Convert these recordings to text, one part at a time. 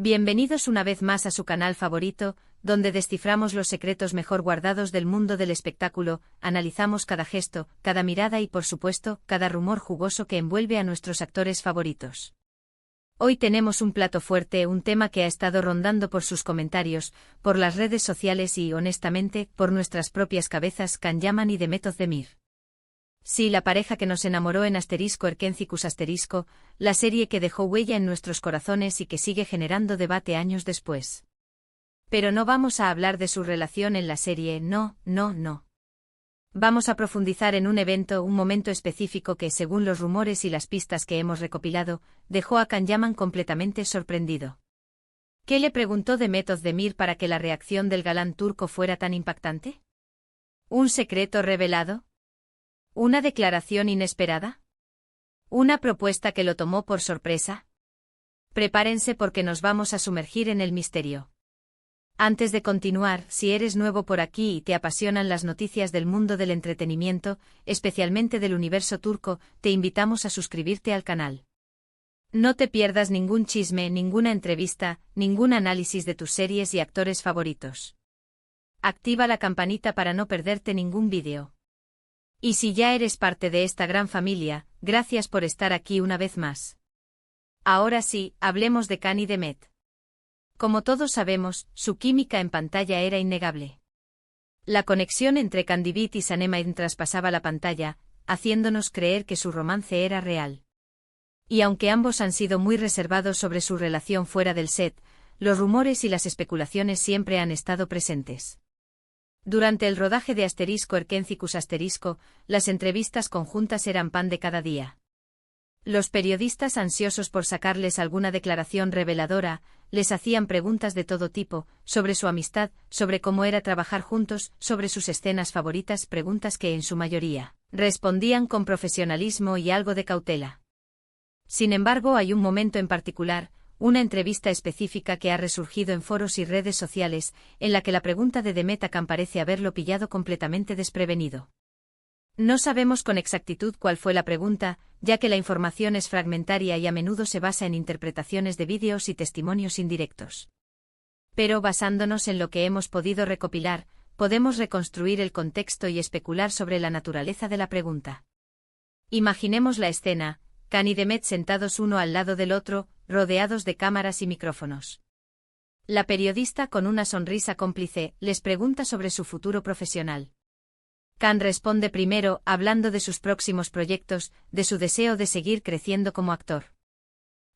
Bienvenidos una vez más a su canal favorito, donde desciframos los secretos mejor guardados del mundo del espectáculo, analizamos cada gesto, cada mirada y por supuesto, cada rumor jugoso que envuelve a nuestros actores favoritos. Hoy tenemos un plato fuerte, un tema que ha estado rondando por sus comentarios, por las redes sociales y, honestamente, por nuestras propias cabezas, Can Yaman y Demet Özdemir. Sí, la pareja que nos enamoró en *Erkencikus*, la serie que dejó huella en nuestros corazones y que sigue generando debate años después. Pero no vamos a hablar de su relación en la serie, no. Vamos a profundizar en un evento, un momento específico que, según los rumores y las pistas que hemos recopilado, dejó a Can Yaman completamente sorprendido. ¿Qué le preguntó Demet Özdemir para que la reacción del galán turco fuera tan impactante? ¿Un secreto revelado? ¿Una declaración inesperada? ¿Una propuesta que lo tomó por sorpresa? Prepárense porque nos vamos a sumergir en el misterio. Antes de continuar, si eres nuevo por aquí y te apasionan las noticias del mundo del entretenimiento, especialmente del universo turco, te invitamos a suscribirte al canal. No te pierdas ningún chisme, ninguna entrevista, ningún análisis de tus series y actores favoritos. Activa la campanita para no perderte ningún vídeo. Y si ya eres parte de esta gran familia, gracias por estar aquí una vez más. Ahora sí, hablemos de Can y Demet. Como todos sabemos, su química en pantalla era innegable. La conexión entre Candivit y Sanem traspasaba la pantalla, haciéndonos creer que su romance era real. Y aunque ambos han sido muy reservados sobre su relación fuera del set, los rumores y las especulaciones siempre han estado presentes. Durante el rodaje de *Erkencikus*, las entrevistas conjuntas eran pan de cada día. Los periodistas, ansiosos por sacarles alguna declaración reveladora, les hacían preguntas de todo tipo, sobre su amistad, sobre cómo era trabajar juntos, sobre sus escenas favoritas, preguntas que en su mayoría respondían con profesionalismo y algo de cautela. Sin embargo, hay un momento en particular, una entrevista específica que ha resurgido en foros y redes sociales, en la que la pregunta de Demet a Can parece haberlo pillado completamente desprevenido. No sabemos con exactitud cuál fue la pregunta, ya que la información es fragmentaria y a menudo se basa en interpretaciones de vídeos y testimonios indirectos. Pero basándonos en lo que hemos podido recopilar, podemos reconstruir el contexto y especular sobre la naturaleza de la pregunta. Imaginemos la escena, Can y Demet sentados uno al lado del otro, rodeados de cámaras y micrófonos. La periodista, con una sonrisa cómplice, les pregunta sobre su futuro profesional. Can responde primero, hablando de sus próximos proyectos, de su deseo de seguir creciendo como actor.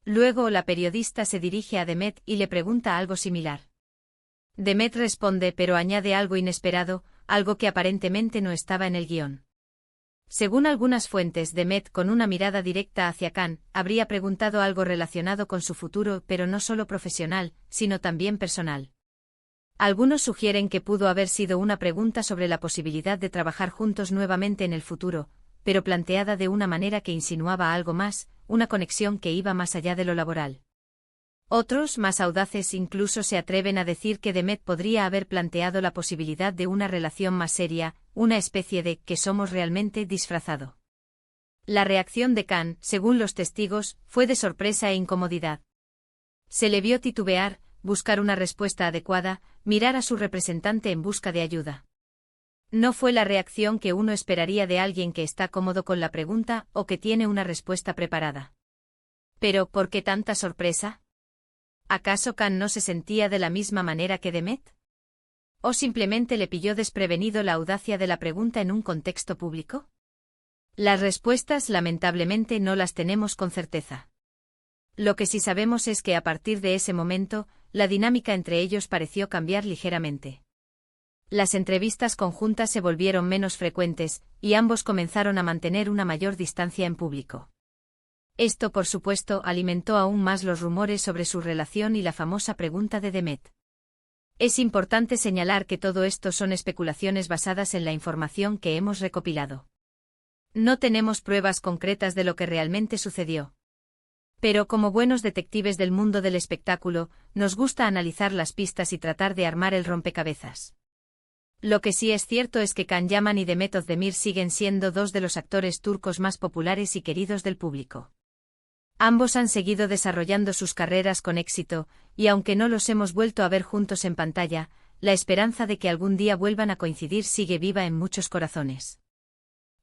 Luego la periodista se dirige a Demet y le pregunta algo similar. Demet responde pero añade algo inesperado, algo que aparentemente no estaba en el guión. Según algunas fuentes, Demet, con una mirada directa hacia Can, habría preguntado algo relacionado con su futuro, pero no solo profesional, sino también personal. Algunos sugieren que pudo haber sido una pregunta sobre la posibilidad de trabajar juntos nuevamente en el futuro, pero planteada de una manera que insinuaba algo más, una conexión que iba más allá de lo laboral. Otros, más audaces, incluso se atreven a decir que Demet podría haber planteado la posibilidad de una relación más seria, una especie de «que somos realmente» disfrazado. La reacción de Can, según los testigos, fue de sorpresa e incomodidad. Se le vio titubear, buscar una respuesta adecuada, mirar a su representante en busca de ayuda. No fue la reacción que uno esperaría de alguien que está cómodo con la pregunta o que tiene una respuesta preparada. Pero, ¿por qué tanta sorpresa? ¿Acaso Can no se sentía de la misma manera que Demet? ¿O simplemente le pilló desprevenido la audacia de la pregunta en un contexto público? Las respuestas, lamentablemente, no las tenemos con certeza. Lo que sí sabemos es que a partir de ese momento, la dinámica entre ellos pareció cambiar ligeramente. Las entrevistas conjuntas se volvieron menos frecuentes, y ambos comenzaron a mantener una mayor distancia en público. Esto, por supuesto, alimentó aún más los rumores sobre su relación y la famosa pregunta de Demet. Es importante señalar que todo esto son especulaciones basadas en la información que hemos recopilado. No tenemos pruebas concretas de lo que realmente sucedió. Pero como buenos detectives del mundo del espectáculo, nos gusta analizar las pistas y tratar de armar el rompecabezas. Lo que sí es cierto es que Can Yaman y Demet Özdemir siguen siendo dos de los actores turcos más populares y queridos del público. Ambos han seguido desarrollando sus carreras con éxito, y aunque no los hemos vuelto a ver juntos en pantalla, la esperanza de que algún día vuelvan a coincidir sigue viva en muchos corazones.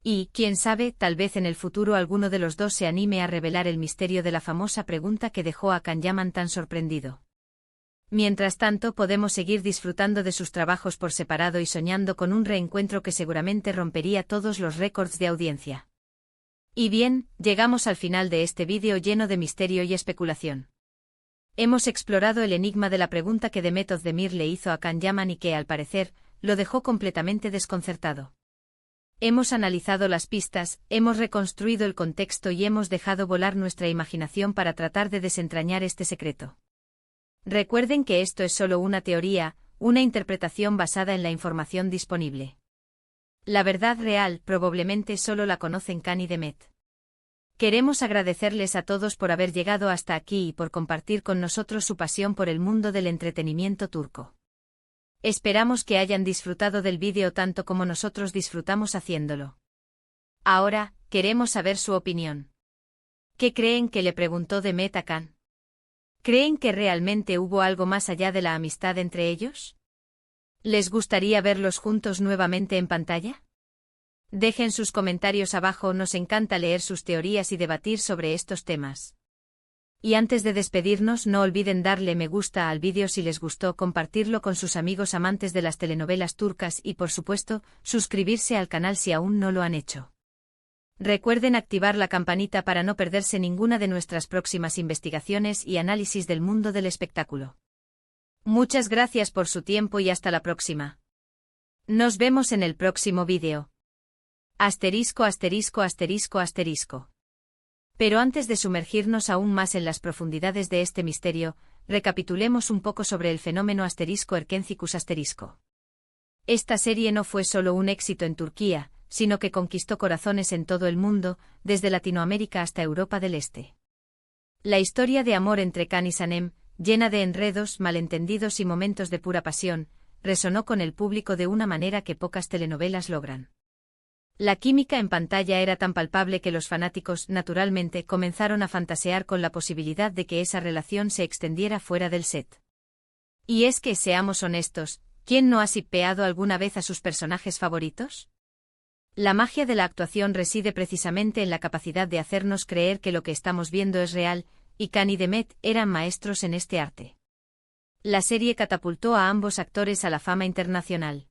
Y, quién sabe, tal vez en el futuro alguno de los dos se anime a revelar el misterio de la famosa pregunta que dejó a Can Yaman tan sorprendido. Mientras tanto, podemos seguir disfrutando de sus trabajos por separado y soñando con un reencuentro que seguramente rompería todos los récords de audiencia. Y bien, llegamos al final de este vídeo lleno de misterio y especulación. Hemos explorado el enigma de la pregunta que Demet Özdemir le hizo a Can Yaman y que, al parecer, lo dejó completamente desconcertado. Hemos analizado las pistas, hemos reconstruido el contexto y hemos dejado volar nuestra imaginación para tratar de desentrañar este secreto. Recuerden que esto es solo una teoría, una interpretación basada en la información disponible. La verdad real probablemente solo la conocen Can y Demet. Queremos agradecerles a todos por haber llegado hasta aquí y por compartir con nosotros su pasión por el mundo del entretenimiento turco. Esperamos que hayan disfrutado del vídeo tanto como nosotros disfrutamos haciéndolo. Ahora, queremos saber su opinión. ¿Qué creen que le preguntó Demet a Can? ¿Creen que realmente hubo algo más allá de la amistad entre ellos? ¿Les gustaría verlos juntos nuevamente en pantalla? Dejen sus comentarios abajo, nos encanta leer sus teorías y debatir sobre estos temas. Y antes de despedirnos, no olviden darle me gusta al vídeo si les gustó, compartirlo con sus amigos amantes de las telenovelas turcas y, por supuesto, suscribirse al canal si aún no lo han hecho. Recuerden activar la campanita para no perderse ninguna de nuestras próximas investigaciones y análisis del mundo del espectáculo. Muchas gracias por su tiempo y hasta la próxima. Nos vemos en el próximo vídeo. Asterisco, asterisco, asterisco, asterisco. Pero antes de sumergirnos aún más en las profundidades de este misterio, recapitulemos un poco sobre el fenómeno asterisco Erkencikus asterisco. Esta serie no fue solo un éxito en Turquía, sino que conquistó corazones en todo el mundo, desde Latinoamérica hasta Europa del Este. La historia de amor entre Can y Sanem, llena de enredos, malentendidos y momentos de pura pasión, resonó con el público de una manera que pocas telenovelas logran. La química en pantalla era tan palpable que los fanáticos, naturalmente, comenzaron a fantasear con la posibilidad de que esa relación se extendiera fuera del set. Y es que, seamos honestos, ¿quién no ha shippeado alguna vez a sus personajes favoritos? La magia de la actuación reside precisamente en la capacidad de hacernos creer que lo que estamos viendo es real, y Can y Demet eran maestros en este arte. La serie catapultó a ambos actores a la fama internacional.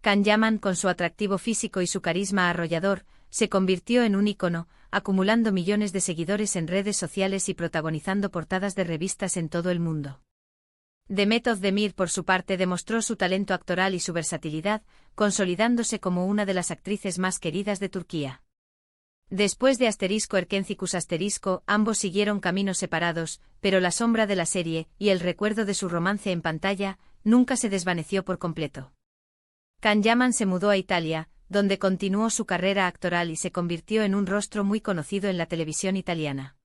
Can Yaman, con su atractivo físico y su carisma arrollador, se convirtió en un ícono, acumulando millones de seguidores en redes sociales y protagonizando portadas de revistas en todo el mundo. Demet Özdemir, por su parte, demostró su talento actoral y su versatilidad, consolidándose como una de las actrices más queridas de Turquía. Después de asterisco Erkencikus asterisco, ambos siguieron caminos separados, pero la sombra de la serie, y el recuerdo de su romance en pantalla, nunca se desvaneció por completo. Can Yaman se mudó a Italia, donde continuó su carrera actoral y se convirtió en un rostro muy conocido en la televisión italiana.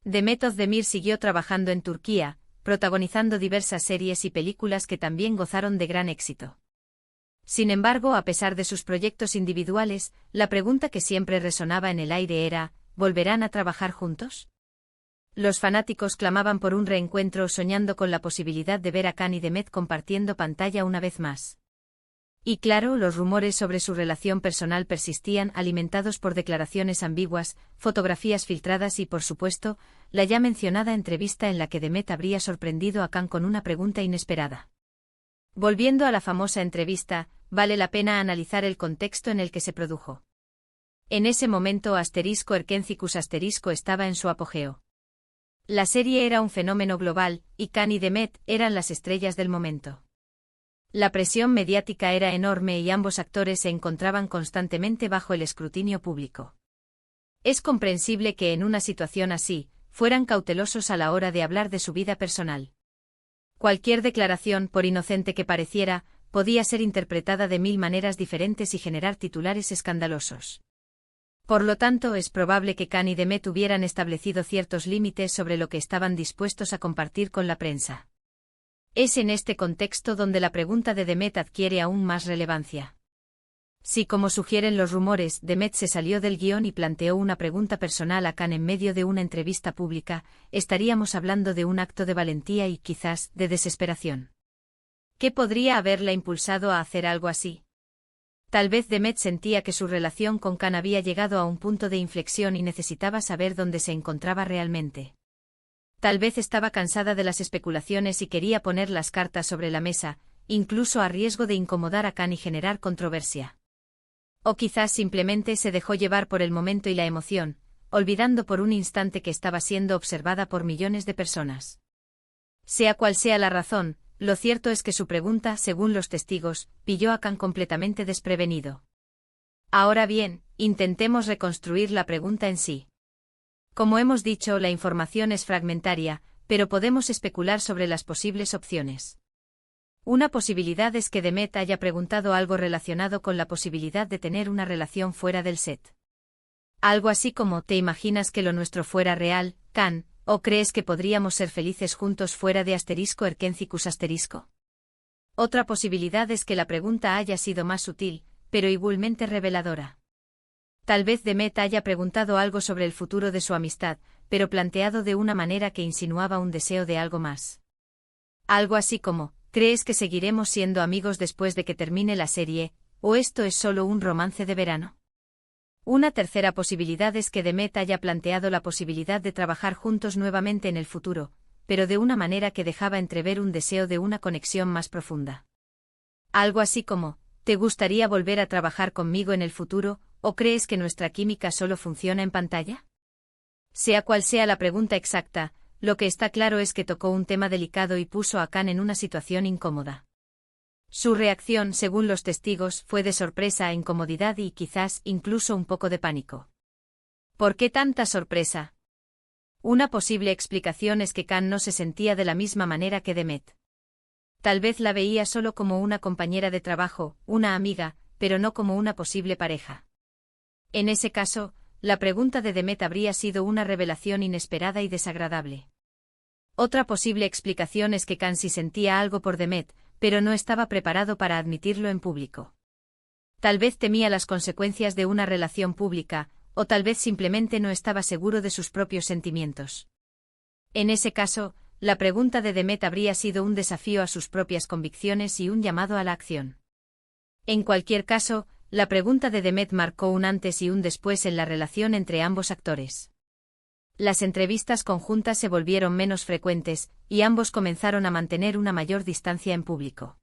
Demet Özdemir siguió trabajando en Turquía, protagonizando diversas series y películas que también gozaron de gran éxito. Sin embargo, a pesar de sus proyectos individuales, la pregunta que siempre resonaba en el aire era, ¿volverán a trabajar juntos? Los fanáticos clamaban por un reencuentro, soñando con la posibilidad de ver a Can y Demet compartiendo pantalla una vez más. Y claro, los rumores sobre su relación personal persistían, alimentados por declaraciones ambiguas, fotografías filtradas y, por supuesto, la ya mencionada entrevista en la que Demet habría sorprendido a Can con una pregunta inesperada. Volviendo a la famosa entrevista, vale la pena analizar el contexto en el que se produjo. En ese momento asterisco Erkencikus asterisco estaba en su apogeo. La serie era un fenómeno global, y Can y Demet eran las estrellas del momento. La presión mediática era enorme y ambos actores se encontraban constantemente bajo el escrutinio público. Es comprensible que en una situación así, fueran cautelosos a la hora de hablar de su vida personal. Cualquier declaración, por inocente que pareciera, podía ser interpretada de mil maneras diferentes y generar titulares escandalosos. Por lo tanto, es probable que Can y Demet hubieran establecido ciertos límites sobre lo que estaban dispuestos a compartir con la prensa. Es en este contexto donde la pregunta de Demet adquiere aún más relevancia. Si, como sugieren los rumores, Demet se salió del guión y planteó una pregunta personal a Khan en medio de una entrevista pública, estaríamos hablando de un acto de valentía y, quizás, de desesperación. ¿Qué podría haberla impulsado a hacer algo así? Tal vez Demet sentía que su relación con Khan había llegado a un punto de inflexión y necesitaba saber dónde se encontraba realmente. Tal vez estaba cansada de las especulaciones y quería poner las cartas sobre la mesa, incluso a riesgo de incomodar a Khan y generar controversia. O quizás simplemente se dejó llevar por el momento y la emoción, olvidando por un instante que estaba siendo observada por millones de personas. Sea cual sea la razón, lo cierto es que su pregunta, según los testigos, pilló a Khan completamente desprevenido. Ahora bien, intentemos reconstruir la pregunta en sí. Como hemos dicho, la información es fragmentaria, pero podemos especular sobre las posibles opciones. Una posibilidad es que Demet haya preguntado algo relacionado con la posibilidad de tener una relación fuera del set. Algo así como: ¿te imaginas que lo nuestro fuera real, Khan, o crees que podríamos ser felices juntos fuera de *Erkencicus*? Otra posibilidad es que la pregunta haya sido más sutil, pero igualmente reveladora. Tal vez Demet haya preguntado algo sobre el futuro de su amistad, pero planteado de una manera que insinuaba un deseo de algo más. Algo así como: ¿crees que seguiremos siendo amigos después de que termine la serie, o esto es solo un romance de verano? Una tercera posibilidad es que Demet haya planteado la posibilidad de trabajar juntos nuevamente en el futuro, pero de una manera que dejaba entrever un deseo de una conexión más profunda. Algo así como: ¿te gustaría volver a trabajar conmigo en el futuro, o crees que nuestra química solo funciona en pantalla? Sea cual sea la pregunta exacta, lo que está claro es que tocó un tema delicado y puso a Khan en una situación incómoda. Su reacción, según los testigos, fue de sorpresa, incomodidad y, quizás, incluso un poco de pánico. ¿Por qué tanta sorpresa? Una posible explicación es que Khan no se sentía de la misma manera que Demet. Tal vez la veía solo como una compañera de trabajo, una amiga, pero no como una posible pareja. En ese caso, la pregunta de Demet habría sido una revelación inesperada y desagradable. Otra posible explicación es que Khan sí sentía algo por Demet, pero no estaba preparado para admitirlo en público. Tal vez temía las consecuencias de una relación pública, o tal vez simplemente no estaba seguro de sus propios sentimientos. En ese caso, la pregunta de Demet habría sido un desafío a sus propias convicciones y un llamado a la acción. En cualquier caso, la pregunta de Demet marcó un antes y un después en la relación entre ambos actores. Las entrevistas conjuntas se volvieron menos frecuentes, y ambos comenzaron a mantener una mayor distancia en público.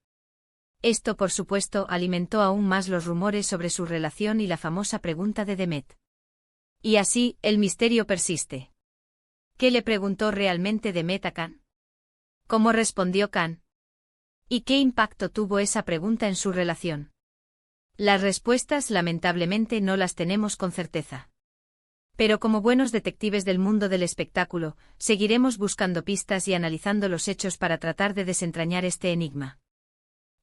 Esto, por supuesto, alimentó aún más los rumores sobre su relación y la famosa pregunta de Demet. Y así, el misterio persiste. ¿Qué le preguntó realmente Demet a Khan? ¿Cómo respondió Khan? ¿Y qué impacto tuvo esa pregunta en su relación? Las respuestas, lamentablemente, no las tenemos con certeza. Pero como buenos detectives del mundo del espectáculo, seguiremos buscando pistas y analizando los hechos para tratar de desentrañar este enigma.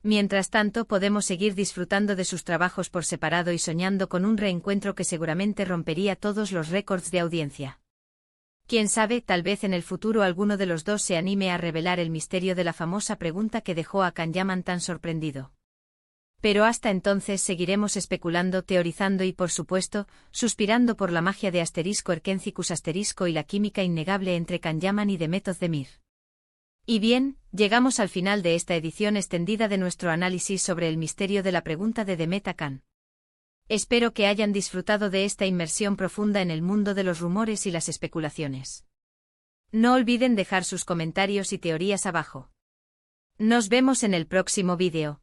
Mientras tanto, podemos seguir disfrutando de sus trabajos por separado y soñando con un reencuentro que seguramente rompería todos los récords de audiencia. Quién sabe, tal vez en el futuro alguno de los dos se anime a revelar el misterio de la famosa pregunta que dejó a Khan Yaman tan sorprendido. Pero hasta entonces seguiremos especulando, teorizando y, por supuesto, suspirando por la magia de *Erkencicus* y la química innegable entre Khan Yaman y Demet Özdemir. Y bien, llegamos al final de esta edición extendida de nuestro análisis sobre el misterio de la pregunta de Demet a Khan. Espero que hayan disfrutado de esta inmersión profunda en el mundo de los rumores y las especulaciones. No olviden dejar sus comentarios y teorías abajo. Nos vemos en el próximo vídeo.